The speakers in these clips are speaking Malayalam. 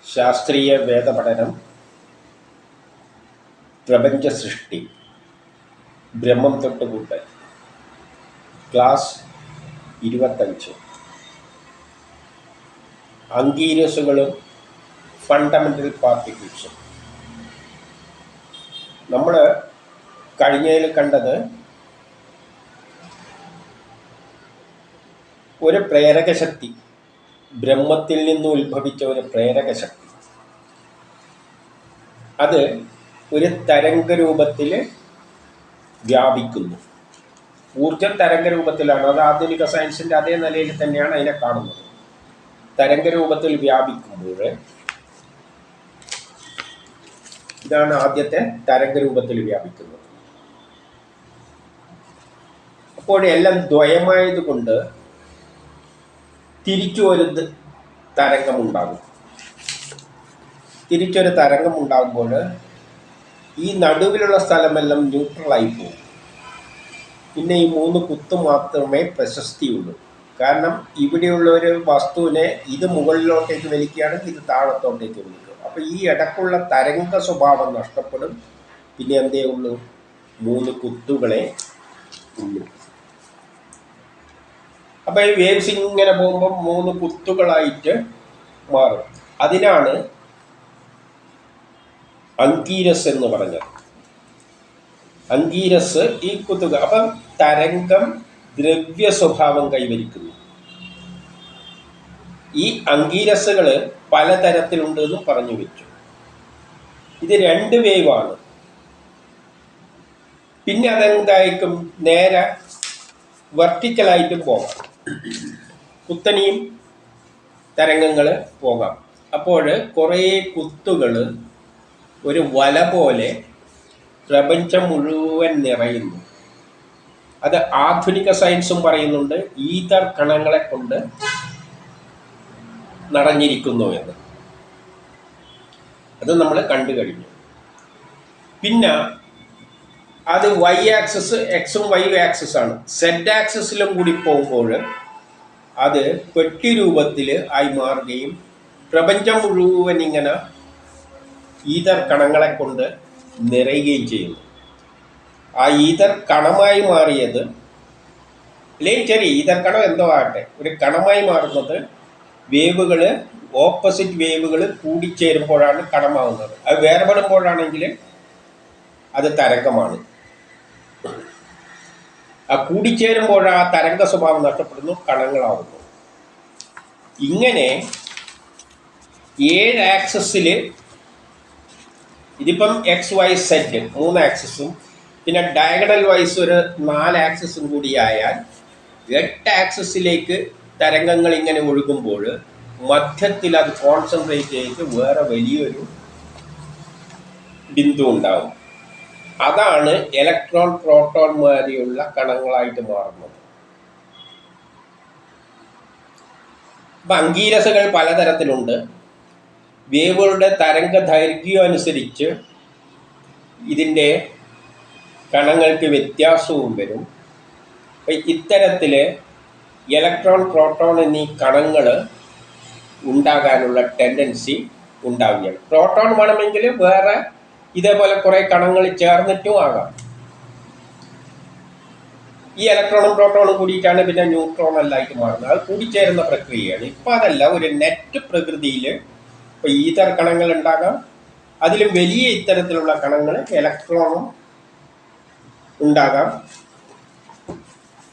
ശാസ്ത്രീയ വേദപഠനം, പ്രപഞ്ച സൃഷ്ടി, ബ്രഹ്മം തൊട്ടുകൂട്ട്, ക്ലാസ് 25. അങ്കീരസുകളും ഫണ്ടമെൻ്റൽ പാർട്ടിക്കിൾസും. നമ്മൾ കഴിഞ്ഞതിൽ കണ്ടത് ഒരു പ്രേരകശക്തി, ബ്രഹ്മത്തിൽ നിന്ന് ഉത്ഭവിച്ച ഒരു പ്രേരകശക്തി, അത് ഒരു തരംഗരൂപത്തിൽ വ്യാപിക്കുന്നു. ഊർജം തരംഗരൂപത്തിലാണ്. അത് ആധുനിക സയൻസിൻ്റെ അതേ നിലയിൽ തന്നെയാണ് അതിനെ കാണുന്നത്. തരംഗരൂപത്തിൽ വ്യാപിക്കുമ്പോൾ ഇതാണ് ആദ്യത്തെ തരംഗരൂപത്തിൽ വ്യാപിക്കുന്നത്. അപ്പോൾ എല്ലാം ദ്വയമായതുകൊണ്ട് തിരിച്ചൊരു തരംഗമുണ്ടാകും. തിരിച്ചൊരു തരംഗമുണ്ടാകുമ്പോൾ ഈ നടുവിലുള്ള സ്ഥലമെല്ലാം ന്യൂട്രലായി പോകും. പിന്നെ ഈ 3 കുത്ത് മാത്രമേ പ്രശസ്തിയുള്ളൂ. കാരണം ഇവിടെയുള്ള ഒരു വസ്തുവിനെ ഇത് മുകളിലോട്ടേക്ക് വലിക്കുകയാണെങ്കിൽ ഇത് താഴത്തോട്ടേക്ക് വലിക്കും. അപ്പോൾ ഈ ഇടക്കുള്ള തരംഗ സ്വഭാവം നഷ്ടപ്പെടും. പിന്നെ എന്തേ ഉള്ളൂ? 3 കുത്തുകളെ ഉള്ളൂ. അപ്പോൾ ഈ വേവ്സ് ഇങ്ങനെ പോകുമ്പോൾ 3 കുത്തുകളായിട്ട് മാറും. അതിനാണ് അങ്കീരസ് എന്ന് പറഞ്ഞത്. അങ്കീരസ് ഈ കുത്തുക. അപ്പം തരംഗം ദ്രവ്യ സ്വഭാവം കൈവരിക്കുന്നു. ഈ അങ്കീരസുകൾ പലതരത്തിലുണ്ട് എന്നും പറഞ്ഞു വെച്ചു. ഇത് 2 വേവാണ്. പിന്നെ അതെന്തായിരിക്കും? നേരെ വെർട്ടിക്കലായിട്ടും പോകാം, കുത്തനെയും തരംഗങ്ങൾ പോകാം. അപ്പോൾ കുറേ കുത്തുകൾ ഒരു വല പോലെ പ്രപഞ്ചം മുഴുവൻ നിറയുന്നു. അത് ആധുനിക സയൻസും പറയുന്നുണ്ട്, ഈഥർ കണങ്ങളെ കൊണ്ട് നിറഞ്ഞിരിക്കുന്നു എന്ന്. അത് നമ്മൾ കണ്ടു കഴിഞ്ഞു. പിന്നെ അത് വൈ ആക്സിസ്, എക്സും വൈ ആക്സിസ് ആണ്. സെഡ് ആക്സിസിലും കൂടി പോകുമ്പോൾ അത് പെട്ടി രൂപത്തിൽ ആയി മാറുകയും പ്രപഞ്ചം മുഴുവൻ ഇങ്ങനെ ഈഥർ കണങ്ങളെ കൊണ്ട് നിറയുകയും ചെയ്യുന്നു. ആ ഈഥർ കണമായി മാറിയത്, അല്ലെങ്കിൽ ചെറിയ ഈഥർ കണം എന്തോ ആകട്ടെ, ഒരു കണമായി മാറുന്നത് വേവുകൾ, ഓപ്പോസിറ്റ് വേവുകൾ കൂടിച്ചേരുമ്പോഴാണ് കണമാവുന്നത്. അത് വേർപെടുമ്പോഴാണെങ്കിൽ അത് തരംഗമാണ്. ആ കൂടിച്ചേരുമ്പോൾ ആ തരംഗ സ്വഭാവം നഷ്ടപ്പെടുന്നു, കണങ്ങളാവുന്നു. ഇങ്ങനെ 7 ആക്സിസിൽ, ഇതിപ്പം എക്സ് വൈ സെഡ് 3 ആക്സിസും പിന്നെ ഡയഗണൽ വൈസ് ഒരു 4 ആക്സിസും കൂടിയായാൽ 8 ആക്സിസിലേക്ക് തരംഗങ്ങൾ ഇങ്ങനെ ഒഴുകുമ്പോൾ മധ്യത്തിൽ അത് കോൺസെൻട്രേറ്റ് ചെയ്ത് വേറെ വലിയൊരു ബിന്ദു ഉണ്ടാവും. അതാണ് ഇലക്ട്രോൺ, പ്രോട്ടോൺ മാതിരിയുള്ള കണങ്ങളായിട്ട് മാറുന്നത്. അപ്പം അങ്കീരസുകൾ പലതരത്തിലുണ്ട്. വേവുകളുടെ തരംഗ ദൈർഘ്യം അനുസരിച്ച് ഇതിൻ്റെ കണങ്ങൾക്ക് വ്യത്യാസവും വരും. അപ്പം ഇത്തരത്തിൽ ഇലക്ട്രോൺ, പ്രോട്ടോൺ എന്നീ കണങ്ങൾ ഉണ്ടാകാനുള്ള ടെൻഡൻസി ഉണ്ടാവുകയാണ്. പ്രോട്ടോൺ വേണമെങ്കിൽ വേറെ ഇതേപോലെ കുറേ കണങ്ങൾ ചേർന്നിട്ടും ആകാം. ഈ ഇലക്ട്രോണും പ്രോട്ടോണും കൂടിയിട്ടാണ് പിന്നെ ന്യൂട്രോൺ എല്ലായിട്ട് മാറുന്നത്. അത് കൂടിച്ചേരുന്ന പ്രക്രിയയാണ്. ഇപ്പം അതല്ല, ഒരു നെറ്റ് പ്രകൃതിയിൽ ഇപ്പോൾ ഈഥർ കണങ്ങൾ ഉണ്ടാകാം. അതിലും വലിയ ഇത്തരത്തിലുള്ള കണങ്ങൾ ഇലക്ട്രോണും ഉണ്ടാകാം.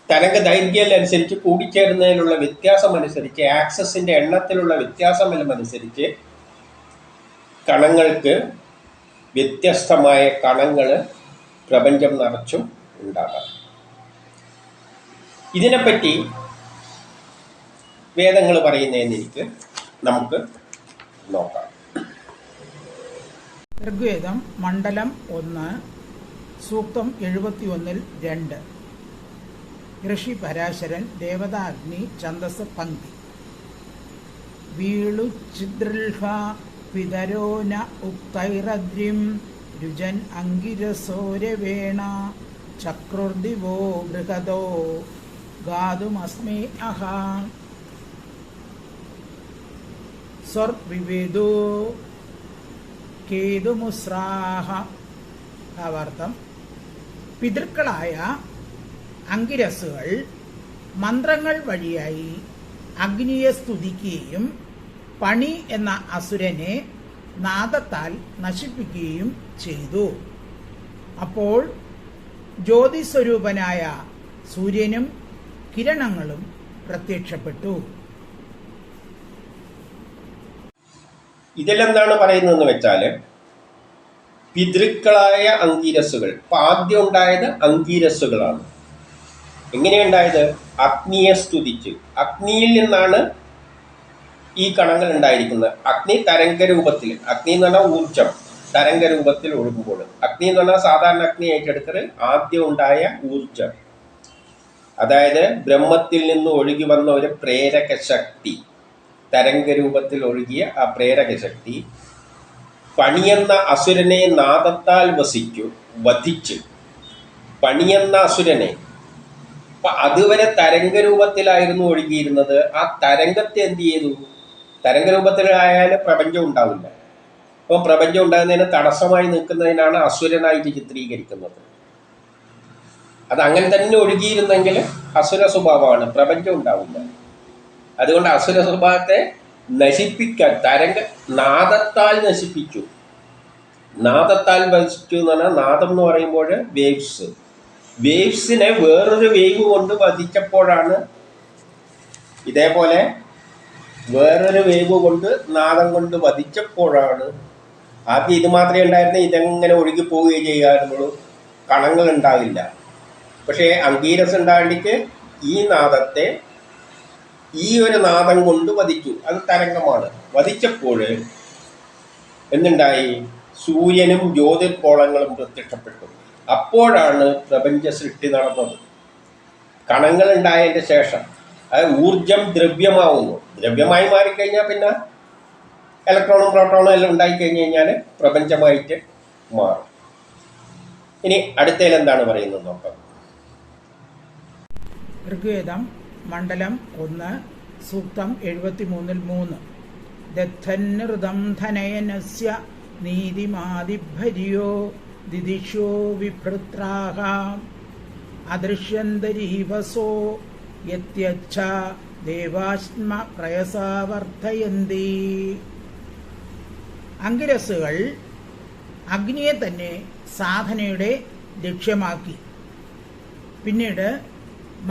തരംഗ ദൈർഘ്യമനുസരിച്ച് കൂടിച്ചേരുന്നതിലുള്ള വ്യത്യാസം അനുസരിച്ച്, ആക്സസിൻ്റെ എണ്ണത്തിലുള്ള വ്യത്യാസം അനുസരിച്ച് കണങ്ങൾക്ക് വ്യത്യസ്തമായ കണങ്ങൾ പ്രപഞ്ചം നിറച്ചും ഉണ്ടാകാം. ഇതിനെപ്പറ്റി വേദങ്ങൾ പറയുന്നതിനിരിക്ക് നമുക്ക് നോക്കാം. ഋഗ്വേദം മണ്ഡലം 1 സൂക്തം 71-2. ഋഷി പരാശരൻ ദേവതാഗ്നി ഛന്ദസ് പങ്ക്തി. വീളു ചിദ്രൽഹ പിതരോന ഉക്തൈരദ്രിം രുജൻ അങ്കിരസോരവേണ ചക്രുർദിവോ ബൃഹദോ ഗാതുമസ്മേ അഹ. സ്വർവിവേദോ കേതുമുസ്രാഹ. ഭാവാർത്ഥം: പിതൃക്കളായ അങ്കിരസുകൾ മന്ത്രങ്ങൾ വഴിയായി അഗ്നിയെ സ്തുതിക്കുകയും പണി എന്ന അസുരനെ നാദത്താൽ നശിപ്പിക്കുകയും ചെയ്തു. അപ്പോൾ ജ്യോതിസ്വരൂപനായ സൂര്യനും കിരണങ്ങളും പ്രത്യക്ഷപ്പെട്ടു. ഇതിലെന്താണ് പറയുന്നതെന്ന് വെച്ചാൽ, പിതൃക്കളായ അങ്കീരസുകൾ, ഇപ്പൊ ആദ്യം ഉണ്ടായത് അങ്കീരസുകളാണ്. എങ്ങനെയുണ്ടായത്? അഗ്നിയെ സ്തുതിച്ച്. അഗ്നിയിൽ നിന്നാണ് ഈ കണങ്ങൾ ഉണ്ടായിരിക്കുന്നത്. അഗ്നി തരംഗരൂപത്തിൽ, അഗ്നി എന്ന് പറഞ്ഞാൽ ഊർജം, തരംഗരൂപത്തിൽ ഒഴുകുമ്പോൾ. അഗ്നി എന്ന് പറഞ്ഞാൽ സാധാരണ അഗ്നി ഏറ്റെടുക്കൽ ആദ്യം ഉണ്ടായ ഊർജം, അതായത് ബ്രഹ്മത്തിൽ നിന്ന് ഒഴുകി വന്ന ഒരു പ്രേരക ശക്തി, തരംഗരൂപത്തിൽ ഒഴുകിയ ആ പ്രേരക ശക്തി പണിയെന്ന അസുരനെ നാദത്താൽ വധിച്ചു. പണിയെന്ന അസുരനെ, അപ്പൊ അതുവരെ തരംഗരൂപത്തിലായിരുന്നു ഒഴുകിയിരുന്നത്. ആ തരംഗത്തെ എന്ത് ചെയ്തു? തരംഗരൂപത്തിലായാലും പ്രപഞ്ചം ഉണ്ടാവില്ല. അപ്പം പ്രപഞ്ചം ഉണ്ടാകുന്നതിന് തടസ്സമായി നിൽക്കുന്നതിനാണ് അസുരനായിട്ട് ചിത്രീകരിക്കുന്നത്. അത് അങ്ങനെ തന്നെ ഒഴുകിയിരുന്നെങ്കിൽ അസുര സ്വഭാവമാണ്, പ്രപഞ്ചം ഉണ്ടാവില്ല. അതുകൊണ്ട് അസുര സ്വഭാവത്തെ നശിപ്പിക്കാൻ നാദത്താൽ നശിപ്പിച്ചു. നാദത്താൽ വധിച്ചു എന്ന് പറഞ്ഞാൽ, നാദം എന്ന് പറയുമ്പോൾ വേവ്സിനെ വേറൊരു വേവ് കൊണ്ട് വധിച്ചപ്പോഴാണ്, ഇതേപോലെ വേറൊരു വേവ് കൊണ്ട് നാദം കൊണ്ട് വധിച്ചപ്പോഴാണ്. ആദ്യം ഇത് മാത്രമേ ഉണ്ടായിരുന്നേ, ഇതെങ്ങനെ ഒഴുകി പോവുകയും ചെയ്യാറുള്ളൂ, കണങ്ങൾ ഉണ്ടാവില്ല. പക്ഷേ അങ്കീരസ് ഉണ്ടാണ്ടിക്ക് ഈ നാദത്തെ ഈ ഒരു നാദം കൊണ്ട് വധിച്ചു. അത് തരംഗമാണ്. വധിച്ചപ്പോൾ എന്തുണ്ടായി? സൂര്യനും ജ്യോതിർഗോളങ്ങളും പ്രത്യക്ഷപ്പെട്ടു. അപ്പോഴാണ് പ്രപഞ്ച സൃഷ്ടി നടന്നത്. കണങ്ങൾ ഉണ്ടായതിൻ്റെ ശേഷം അത് ഊർജം ദ്രവ്യമാവുന്നു. ദ്രവ്യമായി മാറിക്കഴിഞ്ഞാൽ പിന്നെ ഇലക്ട്രോണും പ്രോട്ടോണും എല്ലാം ഉണ്ടായിക്കഴിഞ്ഞ് കഴിഞ്ഞാൽ പ്രപഞ്ചമായിട്ട് മാറും. ഇനി അടുത്തതിൽ എന്താണ് പറയുന്നത് നോക്കാം. ഋഗ്വേദം മണ്ഡലം 1 സൂക്തം 73-3. ദദ്ധന്നൃതം ധനയനസ്യ നീതിമാദിഭര്യോ ദിദിശോ വിഭൃത്രാഹ അദൃശ്യന്തരീവസോ യത്യച്ഛ ദേവാശ്മ പ്രയസാവർദ്ധയന്തി. അങ്കിരസുകൾ അഗ്നിയെ തന്നെ സാധനയുടെ ലക്ഷ്യമാക്കി. പിന്നീട്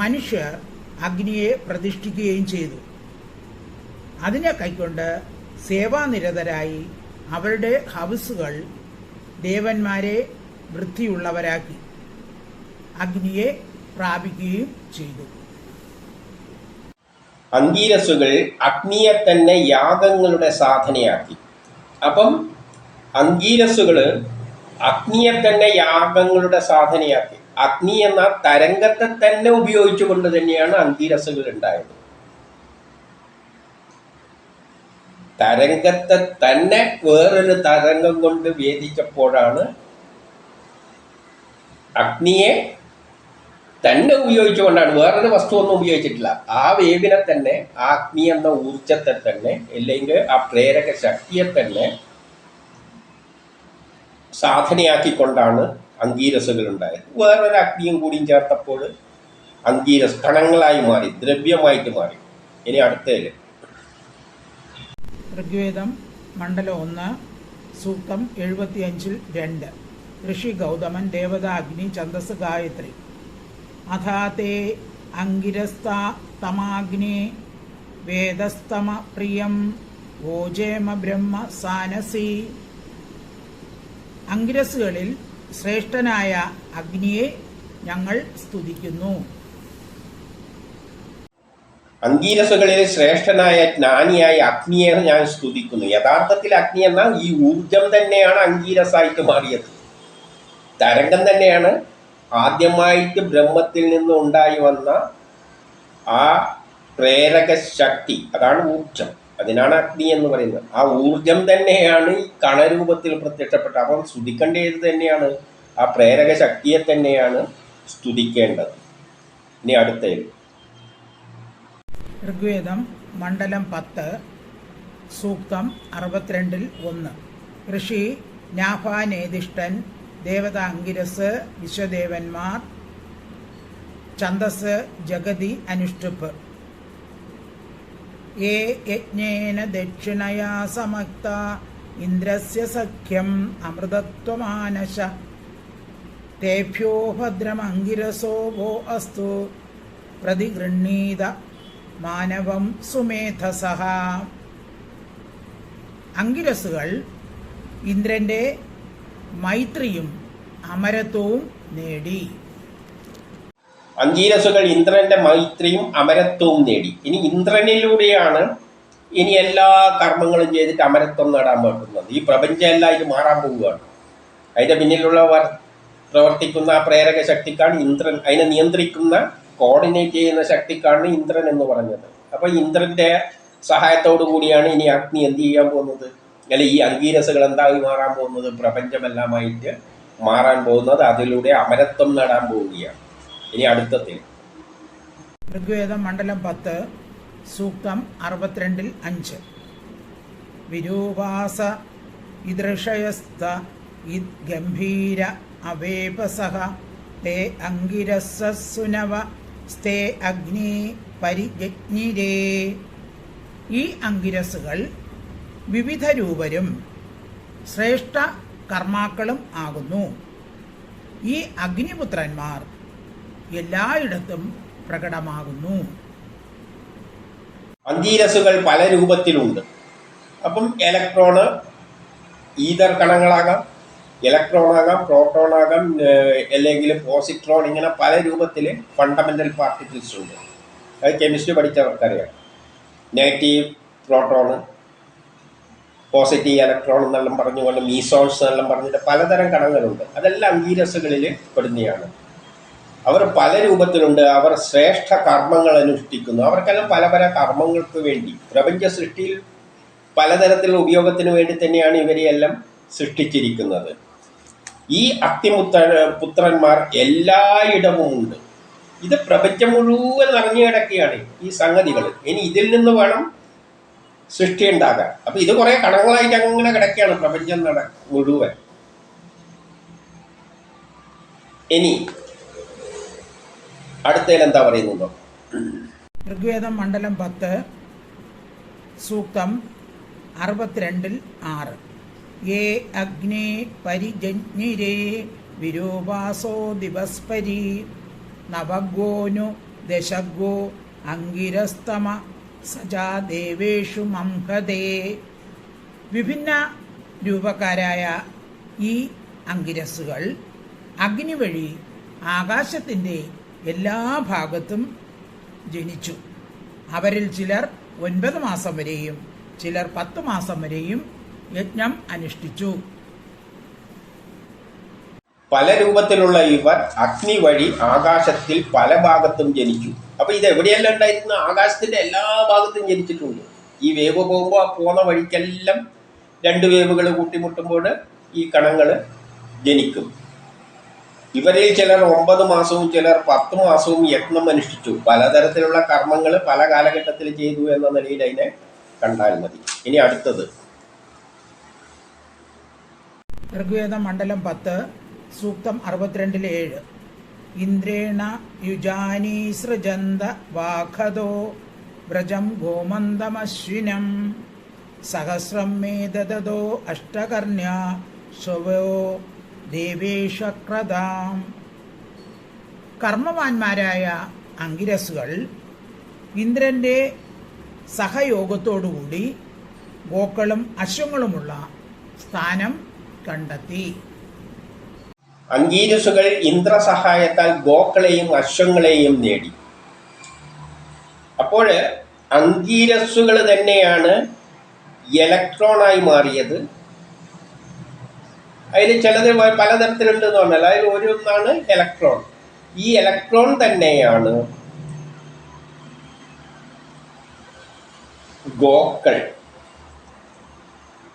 മനുഷ്യർ അഗ്നിയെ പ്രതിഷ്ഠിക്കുകയും ചെയ്തു. അതിനെ കൈക്കൊണ്ട് സേവാനിരതരായി അവരുടെ ഹവിസുകൾ ദേവന്മാരെ വൃത്തിയുള്ളവരാക്കി അഗ്നിയെ പ്രാപിക്കുകയും ചെയ്തു. അങ്കീരസുകൾ അഗ്നിയെ തന്നെ യാഗങ്ങളുടെ സാധനയാക്കി. അപ്പം അങ്കീരസുകൾ അഗ്നിയെ തന്നെ യാഗങ്ങളുടെ സാധനയാക്കി. അഗ്നി എന്ന തരംഗത്തെ തന്നെ ഉപയോഗിച്ചുകൊണ്ട് തന്നെയാണ് അങ്കീരസുകൾ ഉണ്ടായത്. തരംഗത്തെ തന്നെ വേറൊരു തരംഗം കൊണ്ട് വേദിച്ചപ്പോഴാണ്, അഗ്നിയെ തന്നെ ഉപയോഗിച്ചുകൊണ്ടാണ്, വേറൊരു വസ്തുവൊന്നും ഉപയോഗിച്ചിട്ടില്ല. ആ വേവിനെ തന്നെ, ആ അഗ്നി എന്ന ഊർജത്തെ തന്നെ, അല്ലെങ്കിൽ ആ പ്രേരക ശക്തിയെ തന്നെ സാധനയാക്കിക്കൊണ്ടാണ് അങ്കീരസുകൾ ഉണ്ടായത്. വേറൊരു അഗ്നിയും കൂടിയും ചേർത്തപ്പോൾ അങ്കീരസ് കണങ്ങളായി മാറി, ദ്രവ്യമായിട്ട് മാറി. ഇനി അടുത്തതിൽ ഋഗ്വേദം മണ്ഡലം 1 സൂക്തം 75-2. ഋഷി ഗൗതമൻ ദേവത അഗ്നി ഛന്ദസ് ഗായത്രി. അഥാതേ അങ്കിരസ്ത തമാഗ്നി വേദസ്തമ പ്രിയം ഓജേമ ബ്രഹ്മ സാനസി. അങ്കിരസുകളിൽ ശ്രേഷ്ഠനായ അഗ്നിയെ ഞങ്ങൾ സ്തുതിക്കുന്നു. അങ്കീരസുകളിൽ ശ്രേഷ്ഠനായ ജ്ഞാനിയായ അഗ്നിയെ ഞാൻ സ്തുതിക്കുന്നു. യഥാർത്ഥത്തിൽ അഗ്നി എന്നാൽ ഈ ഊർജം തന്നെയാണ് അങ്കീരസായിട്ട് മാറിയത്. തരംഗം തന്നെയാണ് ആദ്യമായിട്ട് ബ്രഹ്മത്തിൽ നിന്ന് ഉണ്ടായി വന്ന ആ പ്രേരക ശക്തി, അതാണ് ഊർജം. അതിനാണ് അഗ്നി എന്ന് പറയുന്നത്. ആ ഊർജം തന്നെയാണ് ഈ കണരൂപത്തിൽ പ്രത്യക്ഷപ്പെട്ടത്. അപ്പം സ്തുതിക്കേണ്ടത് തന്നെയാണ് ആ പ്രേരക ശക്തിയെ തന്നെയാണ് സ്തുതിക്കേണ്ടത്. ഇനി അടുത്തത് ഋഗ്വേദം മണ്ഡലം 10 സൂക്തം 62-1. ഋഷി നാഭാനേദിഷ്ടൻ, ദേവത അങ്കിരസ്, വിശ്വദേവന്മാർ. ഛന്ദസ് ജഗതി അനുഷ്ടുപ്പ്. ഏ യജ്ഞേന ദക്ഷിണയാ സമക്ത ഇന്ദ്രസ്യ സഖ്യം അമൃതത്വമാനശ തേഭ്യോ ഭദ്രമങ്കിരസോ വോ അസ്തു പ്രതിഗൃഹീത മാനവം സുമേധസഃ. അങ്കിരസുകൾ ഇന്ദ്രന്റെ മൈത്രിയും അമരത്വവും നേടി. അങ്കീരസുകൾ ഇന്ദ്രന്റെ മൈത്രിയും അമരത്വവും നേടി. ഇനി ഇന്ദ്രനിലൂടെയാണ് ഇനി എല്ലാ കർമ്മങ്ങളും ചെയ്തിട്ട് അമരത്വം നേടാൻ പറ്റുന്നത്. ഈ പ്രപഞ്ചം എല്ലാം ഇത് മാറാൻ പോവുകയാണ്. അതിന്റെ പിന്നിലുള്ള പ്രവർത്തിക്കുന്ന ആ പ്രേരക ശക്തിക്കാണ് ഇന്ദ്രൻ, അതിനെ നിയന്ത്രിക്കുന്ന കോർഡിനേറ്റ് ചെയ്യുന്ന ശക്തിക്കാണ് ഇന്ദ്രൻ എന്ന് പറഞ്ഞത്. അപ്പൊ ഇന്ദ്രന്റെ സഹായത്തോടു കൂടിയാണ് ഇനി അഗ്നി എന്ത് ചെയ്യാൻ പോകുന്നത്, അല്ലെ ഈ അങ്കീരസുകൾ എന്തായി മാറാൻ പോകുന്നത്, പ്രപഞ്ചമെല്ലാമായിട്ട് മാറാൻ പോകുന്നത്. അതിലൂടെ അമരത്വം നേടാൻ പോവുകയാണ്. ഇനി അടുത്തത്തിൽ ഋഗ്വേദം മണ്ഡലം 10 സൂക്തം 62-5. വിരൂപാസ ഇദൃഷയസ്ത ഇദ് ഗംഭീര അവേപസഃ തേ അങ്കിരസ്സുനവ സ്തേ അഗ്നി പരിജജ്ഞിരേ. ഈ അങ്കിരസുകൾ വിവിധ രൂപരും ശ്രേഷ്ഠ കർമാക്കളും ആകുന്നു. ഈ അഗ്നിപുത്രന്മാർ എല്ലായിടത്തും പ്രകടമാകുന്നു. അങ്കീരസുകൾ പല രൂപത്തിലുണ്ട്. അപ്പം ഇലക്ട്രോണ് ഈതർ കണങ്ങളാകാം, ഇലക്ട്രോൺ ആകാം, പ്രോട്ടോൺ ആകാം, അല്ലെങ്കിൽ പോസിട്രോൺ, ഇങ്ങനെ പല രൂപത്തിൽ ഫണ്ടമെന്റൽ പാർട്ടിക്കിൾസ് ഉണ്ട്. അത് കെമിസ്ട്രി പഠിച്ചവർക്കറിയാം. നെഗറ്റീവ് പ്രോട്ടോണ്, പോസിറ്റീവ് ഇലക്ട്രോൺ എന്നെല്ലാം പറഞ്ഞുകൊണ്ട് മീസോൺസ് എന്നെല്ലാം പറഞ്ഞിട്ട് പലതരം കണങ്ങളുണ്ട്. അതെല്ലാം അങ്കീരസുകളിൽ പെടുന്നതാണ്. അവർ പല രൂപത്തിലുണ്ട്. അവർ ശ്രേഷ്ഠ കർമ്മങ്ങൾ അനുഷ്ഠിക്കുന്നു. അവർക്കെല്ലാം പല പല കർമ്മങ്ങൾക്ക് വേണ്ടി, പ്രപഞ്ച സൃഷ്ടിയിൽ പലതരത്തിലുള്ള ഉപയോഗത്തിന് വേണ്ടി തന്നെയാണ് ഇവരെയെല്ലാം സൃഷ്ടിച്ചിരിക്കുന്നത്. ഈ പുത്രന്മാർ എല്ലായിടവും ഉണ്ട്. ഇത് പ്രപഞ്ചം മുഴുവൻ നിറഞ്ഞു കിടക്കുകയാണ് ഈ സംഗതികൾ. ഇനി ഇതിൽ നിന്ന് വേണം സൃഷ്ടി ഉണ്ടാകാൻ. അപ്പൊ ഇത് കുറെ കണങ്ങളായിട്ട് അങ്ങനെ കിടക്കുകയാണ് പ്രപഞ്ചം മുഴുവൻ. ഇനി അടുത്തതിൽ എന്താ പറയുന്നുണ്ടോ? ഋഗ്വേദം മണ്ഡലം 10 സൂക്തം 62-6. യേ അഗ്നേ പരിജജ്ഞിരേ വിരൂപാസോ ദിവസ്പരി നവഗോനു ദശഗോ അങ്കിരസ്തമ സജാ ദേവേഷു മംഹദേ. വിഭിന്ന രൂപക്കാരായ ഈ അങ്കിരസുകൾ അഗ്നി വഴി ആകാശത്തിൻ്റെ എല്ലാ ഭാഗത്തും ജനിച്ചു. അവരിൽ ചിലർ 9 മാസം വരെയും ചിലർ 10 മാസം വരെയും യജ്ഞം അനുഷ്ഠിച്ചു. പല രൂപത്തിലുള്ള ഇവർ അഗ്നി വഴി ആകാശത്തിൽ പല ഭാഗത്തും ജനിച്ചു. അപ്പൊ ഇത് എവിടെയെല്ലാം ഉണ്ടായിരുന്നു? ആകാശത്തിന്റെ എല്ലാ ഭാഗത്തും ജനിച്ചിട്ടുണ്ട്. ഈ വേവ് പോകുമ്പോൾ ആ പോകുന്ന വഴിക്കെല്ലാം 2 വേവുകൾ കൂട്ടിമുട്ടുമ്പോൾ ഈ കണങ്ങൾ ജനിക്കും. ഇവരിൽ ചിലർ 9 മാസവും ചിലർ 10 മാസവും യജ്ഞം അനുഷ്ഠിച്ചു. പലതരത്തിലുള്ള കർമ്മങ്ങൾ പല കാലഘട്ടത്തിൽ ചെയ്തു എന്ന നിലയിൽ അതിനെ കണ്ടാൽ മതി. ഇനി അടുത്തത് ഋഗ്വേദം മണ്ഡലം 10 സൂക്തം 62-7. ഇന്ദ്രേണ യുജാനി സൃജന്ത വാഖദോ വ്രജം ഗോമന്തമശ്വിനം സഹസ്രം മേ ദദതോ അഷ്ടകർണ്യ സ്വോ ദേവേശക്രതാം. കർമ്മവാന്മാരായ അങ്കിരസുകൾ ഇന്ദ്രന്റെ സഹയോഗത്തോടുകൂടി ഗോക്കളും അശ്വങ്ങളുമുള്ള സ്ഥാനം കണ്ടെത്തി. അങ്കീരസുകൾ ഇന്ദ്രസഹായത്താൽ ഗോക്കളെയും അശ്വങ്ങളെയും നേടി. അപ്പോൾ അങ്കീരസുകൾ തന്നെയാണ് ഇലക്ട്രോണായി മാറിയത്. അതിൽ ചിലത് പലതരത്തിലുണ്ട് എന്ന് പറഞ്ഞാൽ അതിൽ ഓരോന്നാണ് ഇലക്ട്രോൺ. ഈ ഇലക്ട്രോൺ തന്നെയാണ് ഗോക്കൾ.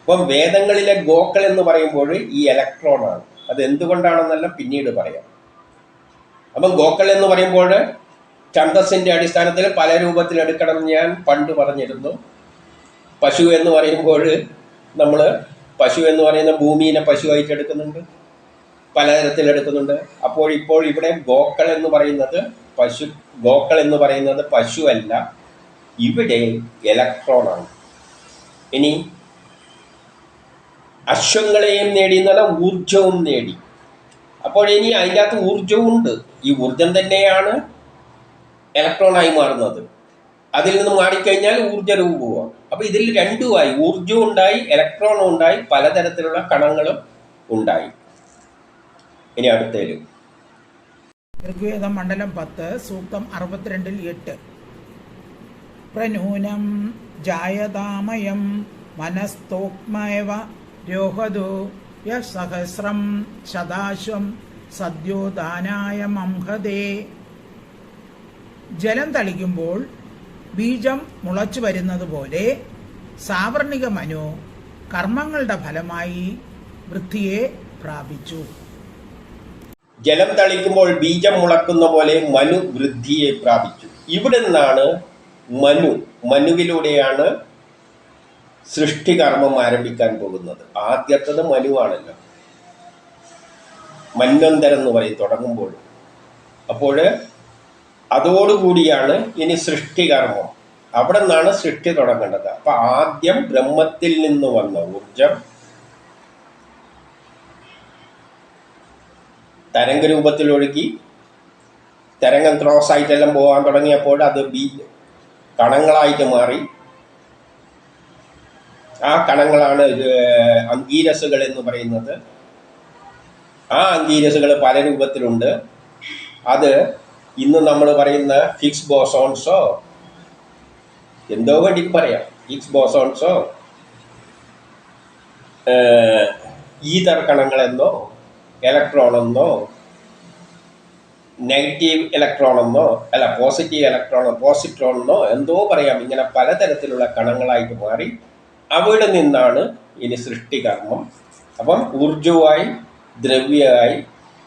അപ്പം വേദങ്ങളിലെ ഗോക്കൾ എന്ന് പറയുമ്പോൾ ഈ ഇലക്ട്രോൺ ആണ്. അത് എന്തുകൊണ്ടാണെന്നെല്ലാം പിന്നീട് പറയാം. അപ്പം ഗോക്കൾ എന്ന് പറയുമ്പോൾ ഛന്ദസ്സിന്റെ അടിസ്ഥാനത്തിൽ പല രൂപത്തിൽ എടുക്കണം ഞാൻ പണ്ട് പറഞ്ഞിരുന്നു. പശു എന്ന് പറയുമ്പോൾ നമ്മൾ പശു എന്ന് പറയുന്ന ഭൂമിയിലെ പശുവായിട്ട് എടുക്കുന്നുണ്ട്, പലതരത്തിലെടുക്കുന്നുണ്ട്. അപ്പോൾ ഇപ്പോൾ ഇവിടെ ഗോക്കൾ എന്ന് പറയുന്നത് പശുവല്ല, ഇവിടെ ഇലക്ട്രോണാണ്. ഇനി അശ്വങ്ങളെയും നേടി എന്നാൽ ഊർജവും നേടി. അപ്പോൾ ഇനി അതിൻ്റെ അകത്ത് ഊർജവും ഉണ്ട്. ഈ ഊർജം തന്നെയാണ് ഇലക്ട്രോണായി മാറുന്നത്. അതിൽ നിന്ന് മാറിക്കഴിഞ്ഞാൽ ഊർജ്ജരൂപമാണ്. അപ്പോൾ ഇതിൽ രണ്ടുമായി, ഊർജവും ഉണ്ടായി, ഇലക്ട്രോണും ഉണ്ടായി, പലതരത്തിലുള്ള കണങ്ങളും ഉണ്ടായി. ഇനി അടുത്തേല് ഋഗ്വേദം മണ്ഡലം 10 സൂക്തം 62-8. പ്രനൂനം ജായതാമയം മനസ്തോക്മേവ രോഹദോ യസഹസ്രം ശതാശ്വം സദ്യോദാനായ മംഹദേ. ജലം തളിക്കുമ്പോൾ ബീജം മുളച്ചു വരുന്നത് പോലെ സാവർണിക മനു കർമ്മങ്ങളുടെ ഫലമായി വൃദ്ധിയെ പ്രാപിച്ചു. ജലം തളിക്കുമ്പോൾ ബീജം മുളക്കുന്ന പോലെ മനു വൃദ്ധിയെ പ്രാപിച്ചു. ഇവിടെ നിന്നാണ് മനുവിലൂടെയാണ് സൃഷ്ടികർമ്മം ആരംഭിക്കാൻ പോകുന്നത്. ആദ്യത്തത് മനുവാണല്ലോ, മന്വന്തരം എന്ന് പറയും തുടങ്ങുമ്പോൾ. അപ്പോൾ അതോടുകൂടിയാണ് ഇനി സൃഷ്ടികർമ്മം. അവിടെ നിന്നാണ് സൃഷ്ടി തുടങ്ങേണ്ടത്. അപ്പം ആദ്യം ബ്രഹ്മത്തിൽ നിന്ന് വന്ന ഊർജം തരംഗരൂപത്തിലൊഴുകി തരംഗം ക്രോസ് ആയിട്ടെല്ലാം പോകാൻ തുടങ്ങിയപ്പോൾ അത് കണങ്ങളായിട്ട് മാറി. ആ കണങ്ങളാണ് അങ്കീരസുകൾ എന്ന് പറയുന്നത്. ആ അങ്കീരസുകൾ പല രൂപത്തിലുണ്ട്. അത് ഇന്ന് നമ്മൾ പറയുന്ന ഹിഗ്സ് ബോസോൺസോ എന്തോ വേണ്ടി പറയാം, ഹിഗ്സ് ബോസോൺസോ ഈതർ കണങ്ങളെന്നോ ഇലക്ട്രോണെന്നോ നെഗറ്റീവ് ഇലക്ട്രോണെന്നോ അല്ല പോസിറ്റീവ് പോസിട്രോണെന്നോ എന്തോ പറയാം. ഇങ്ങനെ പലതരത്തിലുള്ള കണങ്ങളായിട്ട് മാറി അവിടെ നിന്നാണ് ഇനി സൃഷ്ടികർമ്മം. അപ്പം ഊർജവുമായി ദ്രവ്യമായി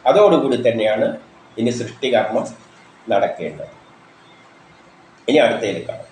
അതോടുകൂടി തന്നെയാണ് ഇനി സൃഷ്ടികർമ്മം നടക്കേണ്ടത്. ഇനി അടുത്തതിൽ കാണാം.